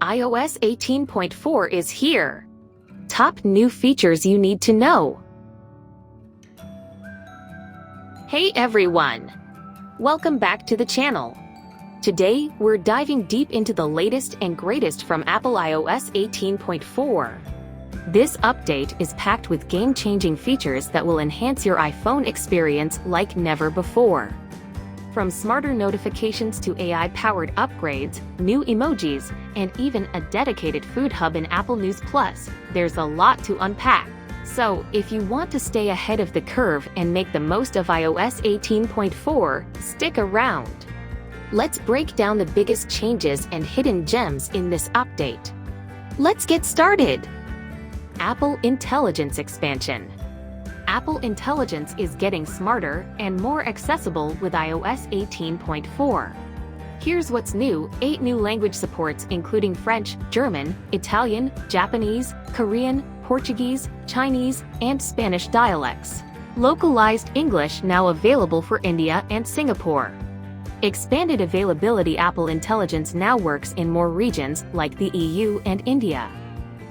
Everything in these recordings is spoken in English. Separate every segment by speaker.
Speaker 1: iOS 18.4 is here. Top new features you need to know. Hey everyone! Welcome back to the channel. Today, we're diving deep into the latest and greatest from Apple iOS 18.4. This update is packed with game-changing features that will enhance your iPhone experience like never before. From smarter notifications to AI-powered upgrades, new emojis, and even a dedicated food hub in Apple News Plus, there's a lot to unpack. So, if you want to stay ahead of the curve and make the most of iOS 18.4, stick around. Let's break down the biggest changes and hidden gems in this update. Let's get started! Apple Intelligence expansion. Apple Intelligence is getting smarter and more accessible with iOS 18.4. Here's what's new: 8 new language supports including French, German, Italian, Japanese, Korean, Portuguese, Chinese, and Spanish dialects. Localized English now available for India and Singapore. Expanded availability. Apple Intelligence now works in more regions like the EU and India.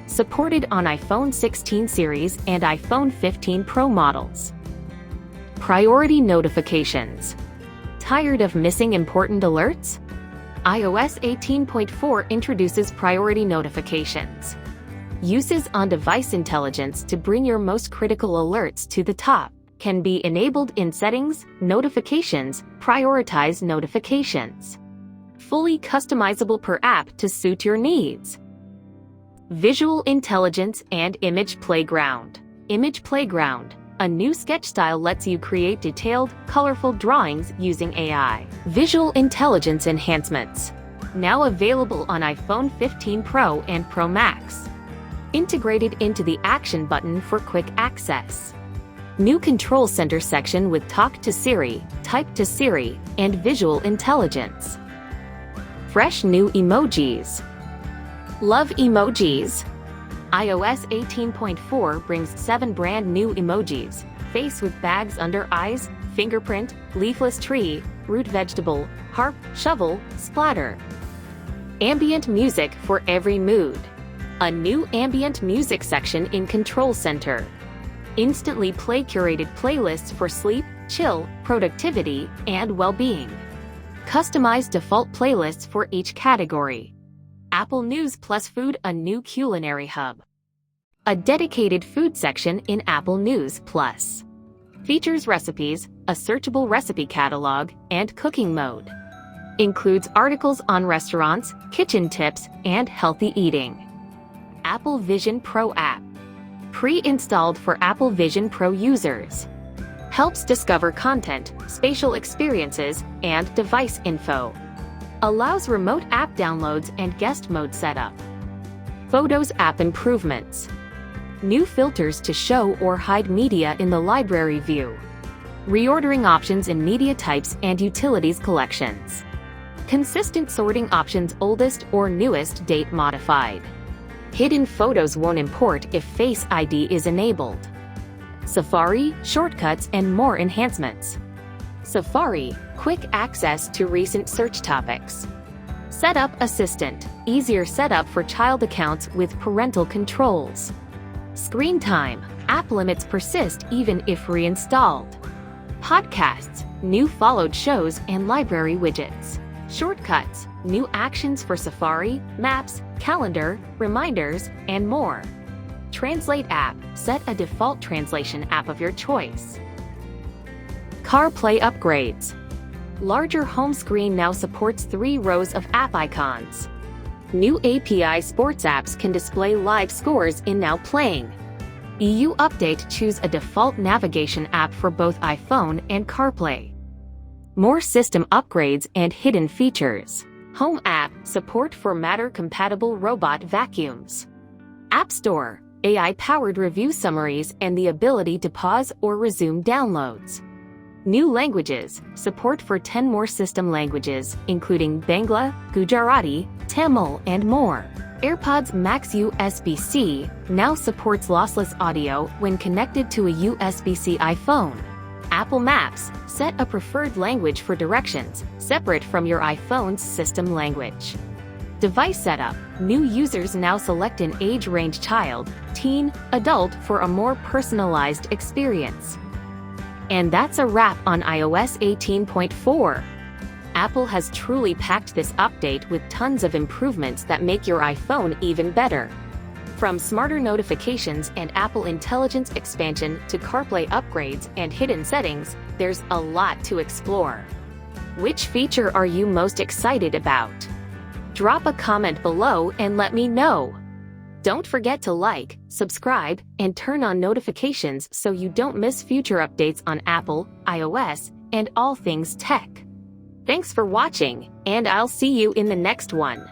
Speaker 1: Supported on iPhone 16 series and iPhone 15 Pro models. Priority notifications. Tired of missing important alerts? iOS 18.4 introduces priority notifications. Uses on-device intelligence to bring your most critical alerts to the top. Can be enabled in Settings, Notifications, Prioritize Notifications. Fully customizable per app to suit your needs. Visual Intelligence and Image Playground. Image Playground, a new sketch style, lets you create detailed, colorful drawings using AI. Visual Intelligence enhancements. Now available on iPhone 15 Pro and Pro Max. Integrated into the Action button for quick access. New Control Center section with Talk to Siri, Type to Siri, and Visual Intelligence. Fresh new emojis. Love emojis? iOS 18.4 brings 7 brand new emojis: face with bags under eyes, fingerprint, leafless tree, root vegetable, harp, shovel, splatter. Ambient music for every mood. A new ambient music section in Control Center. Instantly play curated playlists for sleep, chill, productivity, and well-being. Customized default playlists for each category. Apple News Plus Food, a new culinary hub. A dedicated food section in Apple News Plus. Features recipes, a searchable recipe catalog, and cooking mode. Includes articles on restaurants, kitchen tips, and healthy eating. Apple Vision Pro app. Pre-installed for Apple Vision Pro users. Helps discover content, spatial experiences, and device info. Allows remote app downloads and guest mode setup. Photos app improvements. New filters to show or hide media in the library view. Reordering options in media types and utilities collections. Consistent sorting options, oldest or newest date modified. Hidden photos won't import if Face ID is enabled. Safari, shortcuts, and more enhancements. Safari, quick access to recent search topics. Setup Assistant, easier setup for child accounts with parental controls. Screen time, app limits persist even if reinstalled. Podcasts, new followed shows and library widgets. Shortcuts, new actions for Safari, Maps, Calendar, Reminders, and more. Translate app, set a default translation app of your choice. Carplay upgrades. Larger home screen now supports 3 rows of app icons. New API sports apps can display live scores in Now Playing. EU update, choose a default navigation app for both iPhone and Carplay. More system upgrades and hidden features. Home app, support for Matter-compatible robot vacuums. App Store, AI-powered review summaries and the ability to pause or resume downloads. New languages, support for 10 more system languages, including Bangla, Gujarati, Tamil, and more. AirPods Max USB-C now supports lossless audio when connected to a USB-C iPhone. Apple Maps, set a preferred language for directions, separate from your iPhone's system language. Device setup. New users now select an age range child, teen, adult for a more personalized experience. And that's a wrap on iOS 18.4. Apple has truly packed this update with tons of improvements that make your iPhone even better. From smarter notifications and Apple Intelligence expansion to Carplay upgrades and hidden settings, there's a lot to explore. Which feature are you most excited about? Drop a comment below and let me know. Don't forget to like, subscribe, and turn on notifications so you don't miss future updates on Apple, iOS, and all things tech. Thanks for watching, and I'll see you in the next one.